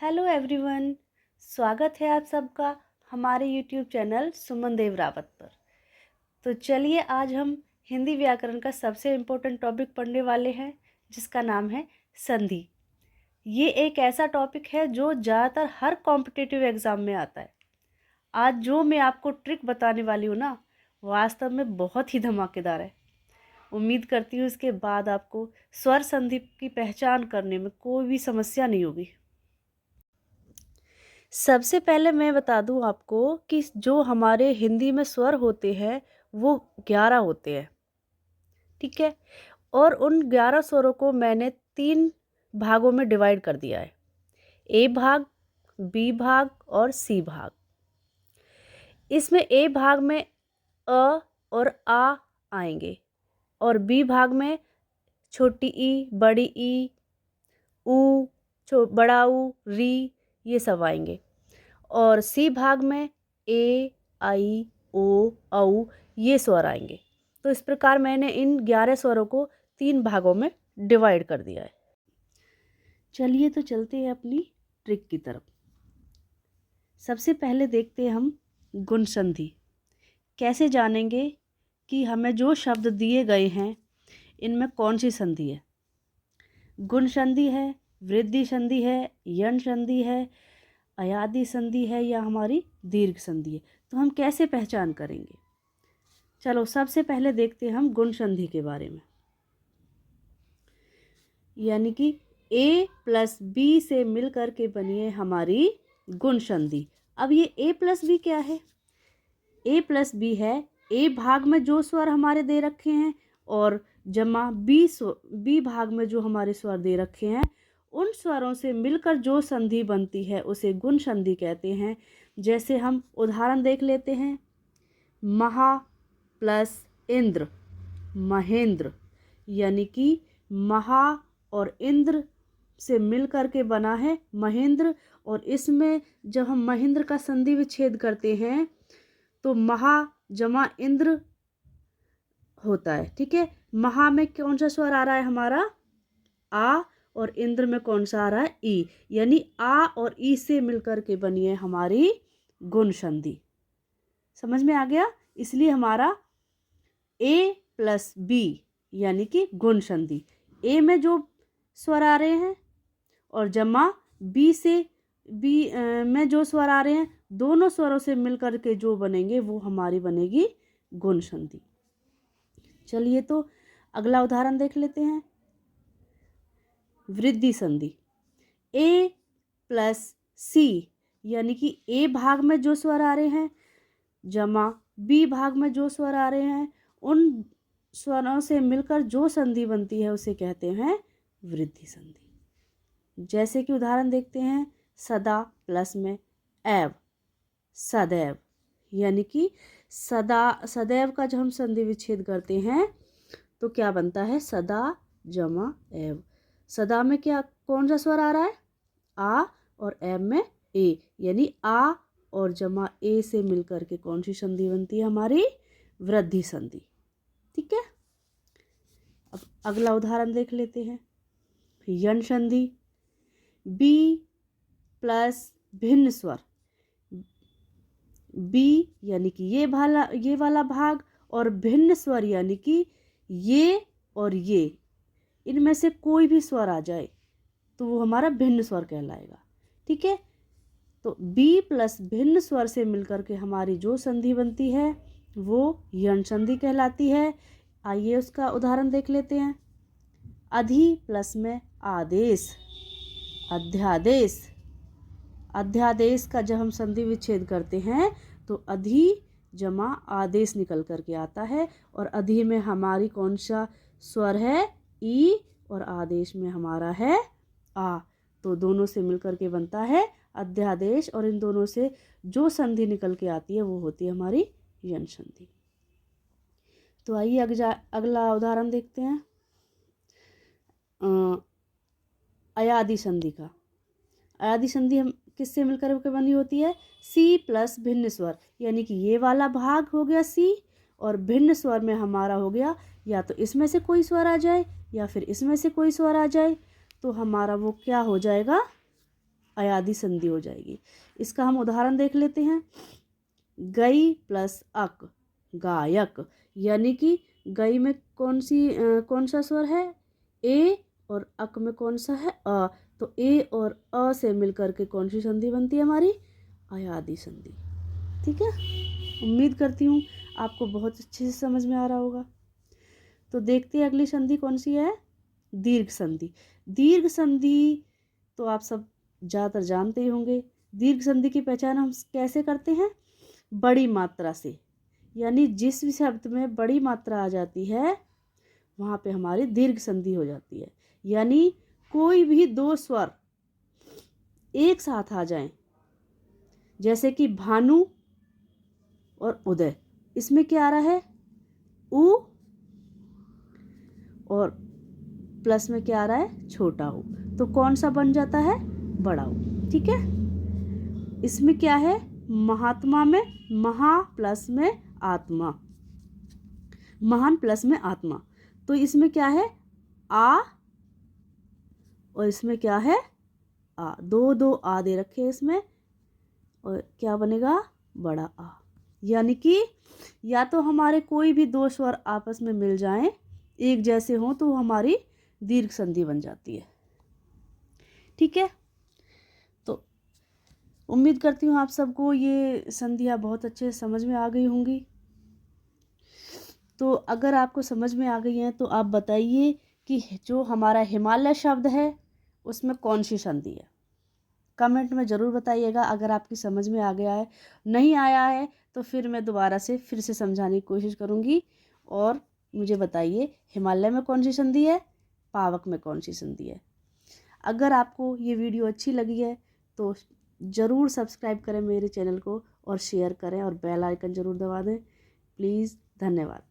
Hello everyone. स्वागत है आप सबका हमारे यूट्यूब चैनल सुमन देव रावत पर। तो चलिए आज हम हिंदी व्याकरण का सबसे इम्पोर्टेंट टॉपिक पढ़ने वाले हैं, जिसका नाम है संधि। ये एक ऐसा टॉपिक है जो ज़्यादातर हर कॉम्पिटिटिव एग्ज़ाम में आता है। आज जो मैं आपको ट्रिक बताने वाली हूँ ना, वास्तव में बहुत ही धमाकेदार है। उम्मीद करती हूँ इसके बाद आपको स्वर संधि की पहचान करने में कोई भी समस्या नहीं होगी। सबसे पहले मैं बता दूं आपको कि जो हमारे हिंदी में स्वर होते हैं वो 11 होते हैं, ठीक है। और उन 11 स्वरों को मैंने 3 भागों में डिवाइड कर दिया है, ए भाग, बी भाग और सी भाग। इसमें ए भाग में अ और आ आएंगे और बी भाग में छोटी ई, बड़ी ई, ऊ, बड़ा ऊ, री, ये सब आएंगे। और सी भाग में ए, आई, ओ, औ ये स्वर आएंगे। तो इस प्रकार मैंने इन 11 स्वरों को 3 भागों में डिवाइड कर दिया है। चलिए तो चलते हैं अपनी ट्रिक की तरफ। सबसे पहले देखते हैं हम गुण संधि। कैसे जानेंगे कि हमें जो शब्द दिए गए हैं इनमें कौन सी संधि है। गुण संधि है, वृद्धि संधि है, यण संधि है, अयादि संधि है या हमारी दीर्घ संधि है। तो हम कैसे पहचान करेंगे? चलो सबसे पहले देखते हैं हम गुण संधि के बारे में। यानी कि ए प्लस बी से मिलकर के बनी है हमारी गुण संधि। अब ये ए प्लस बी क्या है? ए प्लस बी है ए भाग में जो स्वर हमारे दे रखे हैं और जमा बी भाग में जो हमारे स्वर दे रखे हैं, उन स्वरों से मिलकर जो संधि बनती है उसे गुण संधि कहते हैं। जैसे हम उदाहरण देख लेते हैं, महा प्लस इंद्र, महेंद्र। यानी कि महा और इंद्र से मिलकर के बना है महेंद्र। और इसमें जब हम महेंद्र का संधि विच्छेद करते हैं तो महा जमा इंद्र होता है, ठीक है। महा में कौन सा स्वर आ रहा है हमारा? आ। और इंद्र में कौन सा आ रहा है? ई। यानी आ और ई से मिलकर के बनी है हमारी गुण संधि। समझ में आ गया? इसलिए हमारा ए प्लस बी यानी कि गुण संधि। ए में जो स्वर आ रहे हैं और जमा बी से में जो स्वर आ रहे हैं, दोनों स्वरों से मिलकर के जो बनेंगे वो हमारी बनेगी गुण संधि। चलिए तो अगला उदाहरण देख लेते हैं, वृद्धि संधि। ए प्लस सी यानी कि ए भाग में जो स्वर आ रहे हैं जमा बी भाग में जो स्वर आ रहे हैं, उन स्वरों से मिलकर जो संधि बनती है उसे कहते हैं वृद्धि संधि। जैसे कि उदाहरण देखते हैं, सदा प्लस में एव, सदैव। यानी कि सदैव का जब हम संधि विच्छेद करते हैं तो क्या बनता है? सदा जमा एव। सदा में क्या कौन सा स्वर आ रहा है? आ। और एव में ए। यानी आ और जमा ए से मिलकर के कौन सी संधि बनती है? हमारी वृद्धि संधि, ठीक है। अब अगला उदाहरण देख लेते हैं, यण संधि। बी प्लस भिन्न स्वर, बी यानी कि ये वाला भाग और भिन्न स्वर यानी कि ये और ये, इनमें से कोई भी स्वर आ जाए तो वो हमारा भिन्न स्वर कहलाएगा, ठीक है। तो बी प्लस भिन्न स्वर से मिलकर के हमारी जो संधि बनती है वो यण संधि कहलाती है। आइए उसका उदाहरण देख लेते हैं, अधि प्लस में आदेश, अध्यादेश। अध्यादेश का जब हम संधि विच्छेद करते हैं तो अधि जमा आदेश निकल करके आता है और अधि में हमारी कौन सा स्वर है? ई। और आदेश में हमारा है आ। तो दोनों से मिलकर के बनता है अध्यादेश और इन दोनों से जो संधि निकल के आती है वो होती है हमारी यण संधि। तो आइए अगला उदाहरण देखते हैं, अयादि संधि का। अयादि संधि हम किससे मिलकर के बनी होती है? सी प्लस भिन्न स्वर। यानी कि ये वाला भाग हो गया सी और भिन्न स्वर में हमारा हो गया या तो इसमें से कोई स्वर आ जाए या फिर इसमें से कोई स्वर आ जाए, तो हमारा वो क्या हो जाएगा? अयादी संधि हो जाएगी। इसका हम उदाहरण देख लेते हैं। गई प्लस अक, गायक, यानी कि गई में कौन सा स्वर है, ए, और अक में कौन सा है, अ। तो ए और अ से मिलकर के कौन सी संधि बनती है हमारी, अयादी संधि। ठीक है, उम्मीद करती हूँ आपको बहुत अच्छे से समझ में आ रहा होगा। तो देखते हैं अगली संधि कौन सी है, दीर्घ संधि। दीर्घ संधि तो आप सब ज़्यादातर जानते ही होंगे। दीर्घ संधि की पहचान हम कैसे करते हैं, बड़ी मात्रा से, यानी जिस भी शब्द में बड़ी मात्रा आ जाती है वहाँ पे हमारी दीर्घ संधि हो जाती है। यानी कोई भी दो स्वर एक साथ आ जाएं, जैसे कि भानु और उदय, इसमें क्या आ रहा है, उ, और प्लस में क्या आ रहा है, छोटा उ, तो कौन सा बन जाता है, बड़ा उ। ठीक है, इसमें क्या है, महात्मा में महा प्लस में आत्मा, महान प्लस में आत्मा, तो इसमें क्या है, आ, और इसमें क्या है, आ, दो आ दे रखे इसमें, और क्या बनेगा, बड़ा आ। यानी कि या तो हमारे कोई भी दो स्वर आपस में मिल जाएं, एक जैसे हों, तो हमारी दीर्घ संधि बन जाती है। ठीक है, तो उम्मीद करती हूँ आप सबको ये संधियाँ बहुत अच्छे से समझ में आ गई होंगी। तो अगर आपको समझ में आ गई हैं तो आप बताइए कि जो हमारा हिमालय शब्द है उसमें कौन सी संधि है, कमेंट में ज़रूर बताइएगा। अगर आपकी समझ में आ गया है, नहीं आया है तो फिर मैं दोबारा से फिर से समझाने की कोशिश करूँगी। और मुझे बताइए हिमालय में कौन सी संधि है, पावक में कौन सी संधि है। अगर आपको ये वीडियो अच्छी लगी है तो ज़रूर सब्सक्राइब करें मेरे चैनल को, और शेयर करें, और बेल आइकन ज़रूर दबा दें प्लीज़। धन्यवाद।